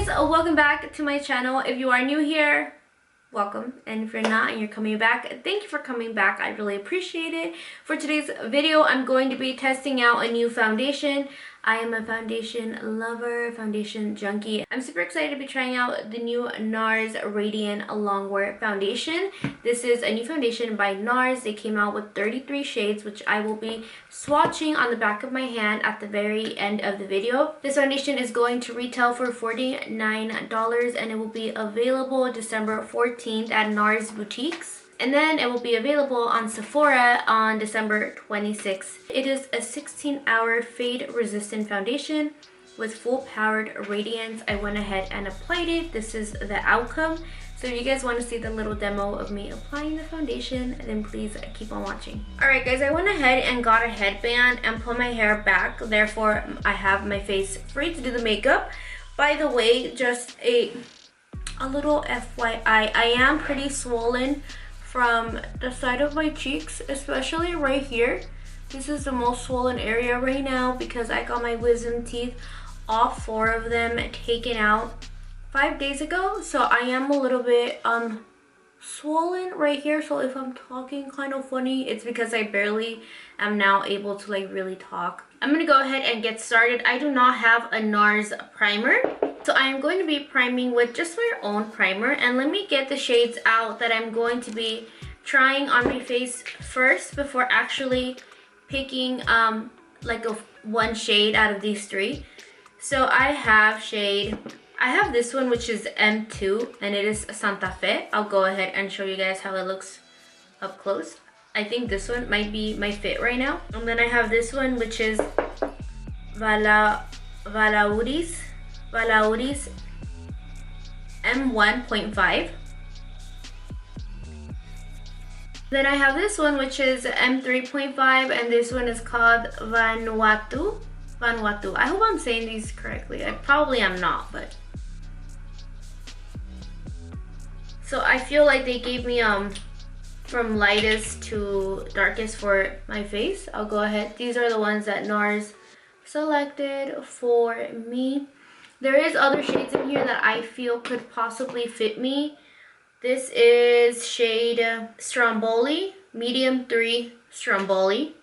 guys, welcome back to my channel. If you are new here, welcome, and if you're not and you're coming back, thank you for coming back. I really appreciate it. For today's video, I'm going to be testing out a new foundation. I am a foundation lover, foundation junkie. I'm super excited to be trying out the new Nars Radiant Longwear foundation. This is a new foundation by Nars. They came out with 33 shades, which I will be swatching on the back of my hand at the very end of the video. This foundation is going to retail for $49 and it will be available December 14th at Nars boutiques. And then it will be available on Sephora on December 26th. It is a 16-hour fade-resistant foundation with full-powered radiance. I went ahead and applied it. This is the outcome. So if you guys want to see the little demo of me applying the foundation, then please keep on watching. Alright guys, I went ahead and got a headband and put my hair back. Therefore, I have my face free to do the makeup. By the way, just a little FYI, I am pretty swollen from the side of my cheeks, especially right here. This is the most swollen area right now because I got my wisdom teeth, all 4 of them, taken out 5 days ago. So I am a little bit swollen right here. So if I'm talking kind of funny, it's because I barely am now able to like really talk. I'm gonna go ahead and get started. I do not have a Nars primer, so I am going to be priming with just my own primer. And let me get the shades out that I'm going to be trying on my face first before actually picking like one shade out of these 3. So I have this one, which is M2, and it is Santa Fe. I'll go ahead and show you guys how it looks up close. I think this one might be my fit right now. And then I have this one, which is Valauris M1.5. Then I have this one, which is M3.5, and this one is called Vanuatu. I hope I'm saying these correctly. I probably am not, but. So I feel like they gave me from lightest to darkest for my face. I'll go ahead. These are the ones that Nars selected for me. There is other shades in here that I feel could possibly fit me. This is shade Stromboli, medium 3 Stromboli.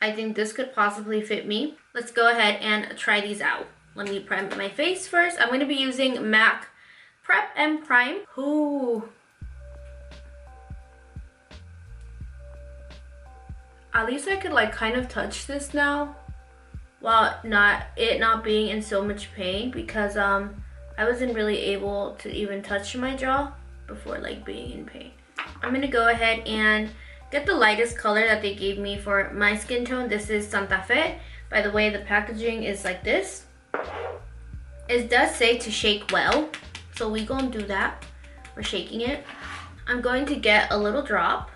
I think this could possibly fit me. Let's go ahead and try these out. Let me prime my face first. I'm going to be using MAC Prep and Prime. Ooh. At least I could like kind of touch this now while not being in so much pain, because I wasn't really able to even touch my jaw before like being in pain. I'm gonna go ahead and get the lightest color that they gave me for my skin tone. This is Santa Fe. By the way, the packaging is like this. It does say to shake well, so we gonna do that. We're shaking it. I'm going to get a little drop.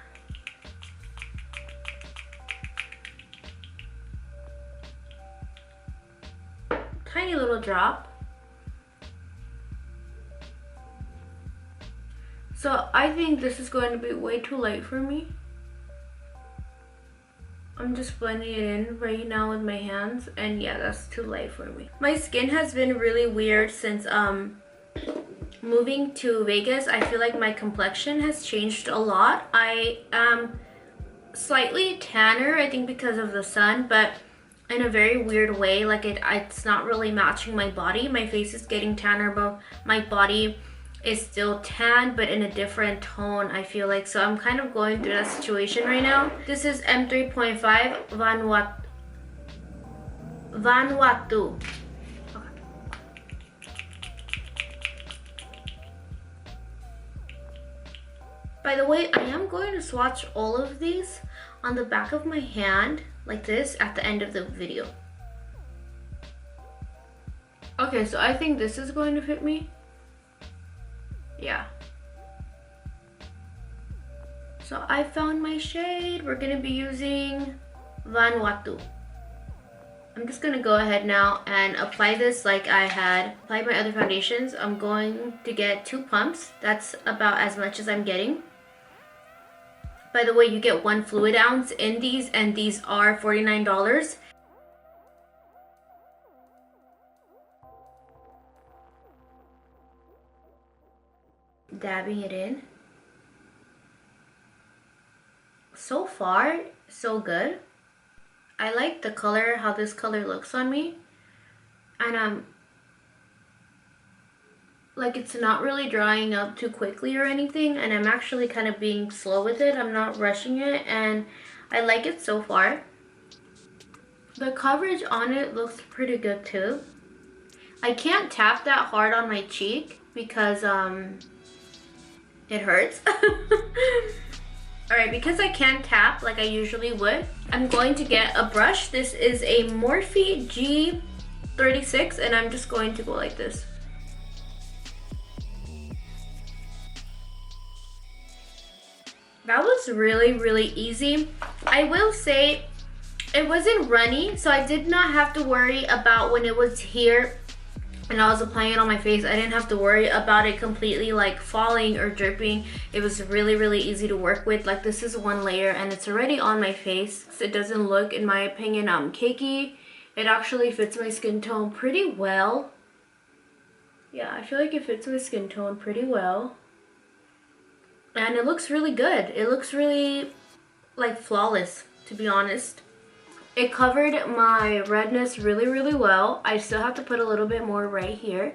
Tiny little drop. So I think this is going to be way too light for me. I'm just blending it in right now with my hands, and yeah, that's too light for me. My skin has been really weird since moving to Vegas. I feel like my complexion has changed a lot. I am slightly tanner, I think because of the sun, but in a very weird way. Like it's not really matching my body. My face is getting tanner, but my body is still tan, but in a different tone, I feel like. So I'm kind of going through that situation right now. This is M3.5 Vanuatu. Okay. By the way, I am going to swatch all of these on the back of my hand like this at the end of the video. Okay, so I think this is going to fit me. Yeah. So I found my shade. We're gonna be using Vanuatu. I'm just gonna go ahead now and apply this like I had applied my other foundations. I'm going to get 2 pumps. That's about as much as I'm getting. By the way, you get 1 fluid ounce in these, and these are $49. dabbing it in. So far, so good. I like the color, how this color looks on me. And like it's not really drying up too quickly or anything, and I'm actually kind of being slow with it. I'm not rushing it, and I like it so far. The coverage on it looks pretty good too. I can't tap that hard on my cheek because it hurts. Alright, because I can't tap like I usually would, I'm going to get a brush. This is a Morphe G36, and I'm just going to go like this. That was really, really easy. I will say it wasn't runny, so I did not have to worry about when it was here and I was applying it on my face. I didn't have to worry about it completely like falling or dripping. It was really, really easy to work with. Like this is one layer and it's already on my face. It doesn't look, in my opinion, cakey. It actually fits my skin tone pretty well. Yeah, I feel like it fits my skin tone pretty well. And it looks really good. It looks really like flawless, to be honest. It covered my redness really, really well. I still have to put a little bit more right here.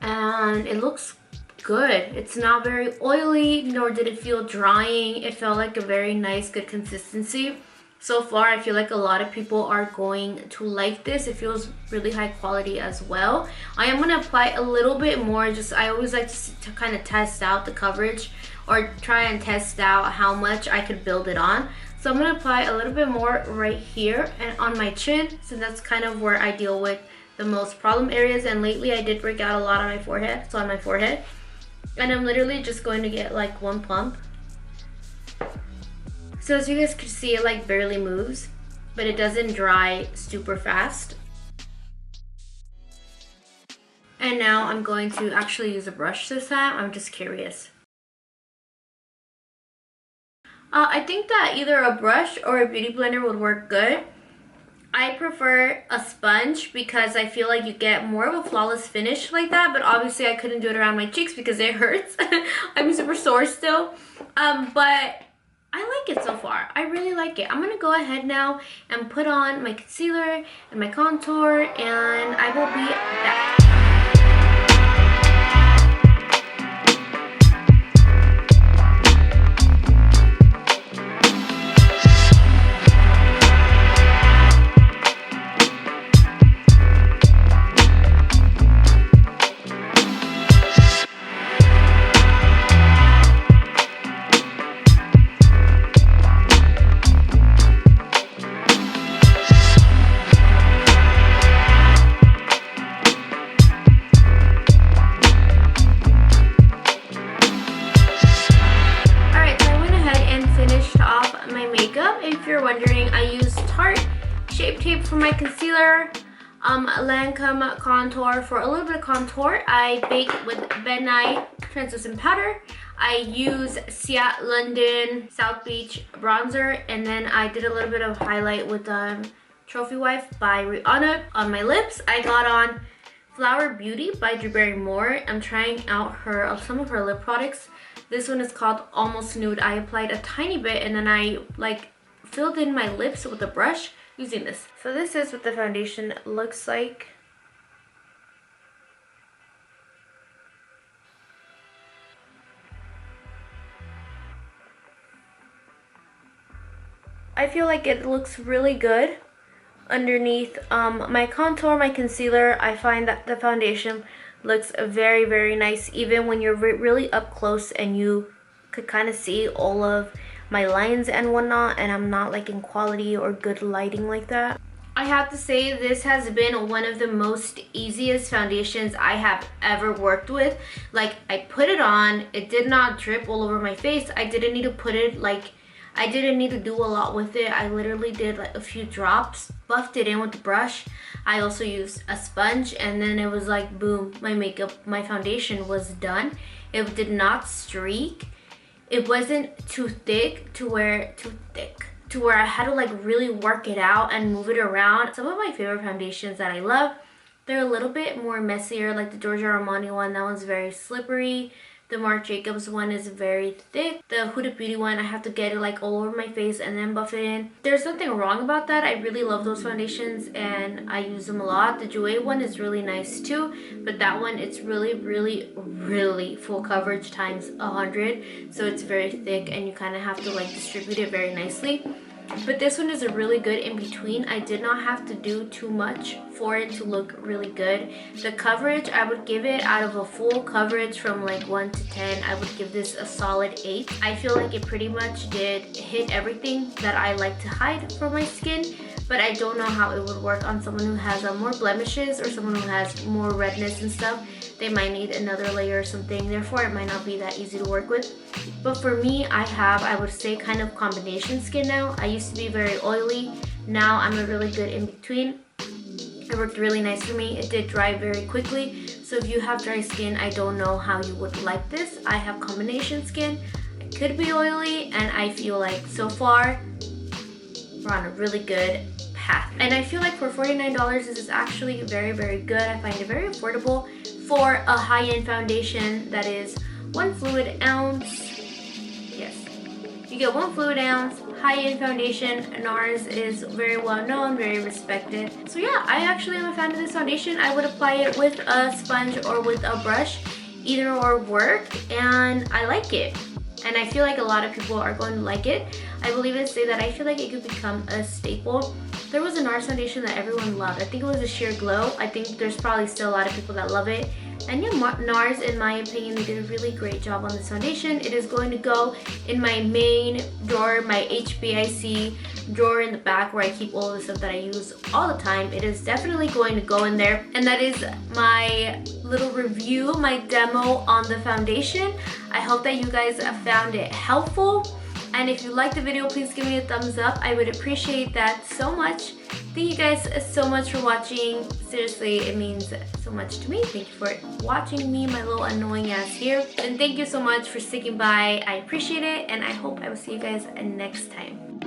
And it looks good. It's not very oily, nor did it feel drying. It felt like a very nice, good consistency. So far, I feel like a lot of people are going to like this. It feels really high quality as well. I am going to apply a little bit more. I always like to kind of test out the coverage or try and test out how much I could build it on. So I'm going to apply a little bit more right here and on my chin, since that's kind of where I deal with the most problem areas. And lately I did break out a lot on my forehead, so on my forehead. And I'm literally just going to get like one pump. So as you guys can see, it like barely moves, but it doesn't dry super fast. And now I'm going to actually use a brush this time. I'm just curious. I think that either a brush or a beauty blender would work good. I prefer a sponge because I feel like you get more of a flawless finish like that, but obviously I couldn't do it around my cheeks because it hurts. I'm super sore still, but I like it so far. I really like it. I'm gonna go ahead now and put on my concealer and my contour, and I will be back. If you're wondering, I use Tarte Shape Tape for my concealer, Lancome contour for a little bit of contour. I bake with Ben Nye translucent powder. I use Ciat London South Beach bronzer, and then I did a little bit of highlight with Trophy Wife by Rihanna on my lips. I got on Flower Beauty by Drew Barrymore. I'm trying out some of her lip products. This one is called Almost Nude. I applied a tiny bit and then I like filled in my lips with a brush using this. So this is what the foundation looks like. I feel like it looks really good underneath my contour, my concealer. I find that the foundation looks very, very nice even when you're really up close and you could kind of see all of my lines and whatnot, and I'm not like in quality or good lighting like that. I have to say this has been one of the most easiest foundations I have ever worked with. Like I put it on, it did not drip all over my face. I didn't need to put it like, I didn't need to do a lot with it. I literally did like a few drops, buffed it in with the brush. I also used a sponge, and then it was like boom, my foundation was done. It did not streak. It wasn't too thick to where I had to like really work it out and move it around. Some of my favorite foundations that I love, they're a little bit more messier, like the Giorgio Armani one. That one's very slippery, The Marc Jacobs one is very thick. The Huda Beauty one, I have to get it like all over my face and then buff it in. There's nothing wrong about that. I really love those foundations and I use them a lot. The Jouer one is really nice too, but that one, it's really full coverage times 100. So it's very thick and you kind of have to like distribute it very nicely. But this one is a really good in between. I did not have to do too much for it to look really good. The coverage, I would give it, out of a full coverage from like 1 to 10, I would give this a solid 8. I feel like it pretty much did hit everything that I like to hide from my skin, but I don't know how it would work on someone who has more blemishes or someone who has more redness and stuff. They might need another layer or something, therefore it might not be that easy to work with. But for me, I would say kind of combination skin now. I used to be very oily. Now I'm a really good in between. It worked really nice for me. It did dry very quickly. So if you have dry skin, I don't know how you would like this. I have combination skin. I could be oily, and I feel like so far we're on a really good path. And I feel like for $49, this is actually very good. I find it very affordable for a high-end foundation that is 1 fluid ounce. Yes, you get 1 fluid ounce, high-end foundation. Nars is very well known, very respected. So yeah, I actually am a fan of this foundation. I would apply it with a sponge or with a brush. Either or work, and I like it. And I feel like a lot of people are going to like it. I will even say that I feel like it could become a staple. There was a Nars foundation that everyone loved. I think it was a Sheer Glow. I think there's probably still a lot of people that love it. And yeah, Nars, in my opinion, they did a really great job on this foundation. It is going to go in my main drawer, my HBIC drawer in the back where I keep all the stuff that I use all the time. It is definitely going to go in there. And that is my little review, my demo on the foundation. I hope that you guys found it helpful. And if you liked the video, please give me a thumbs up. I would appreciate that so much. Thank you guys so much for watching. Seriously, it means so much to me. Thank you for watching me, my little annoying ass here. And thank you so much for sticking by. I appreciate it, and I hope I will see you guys next time.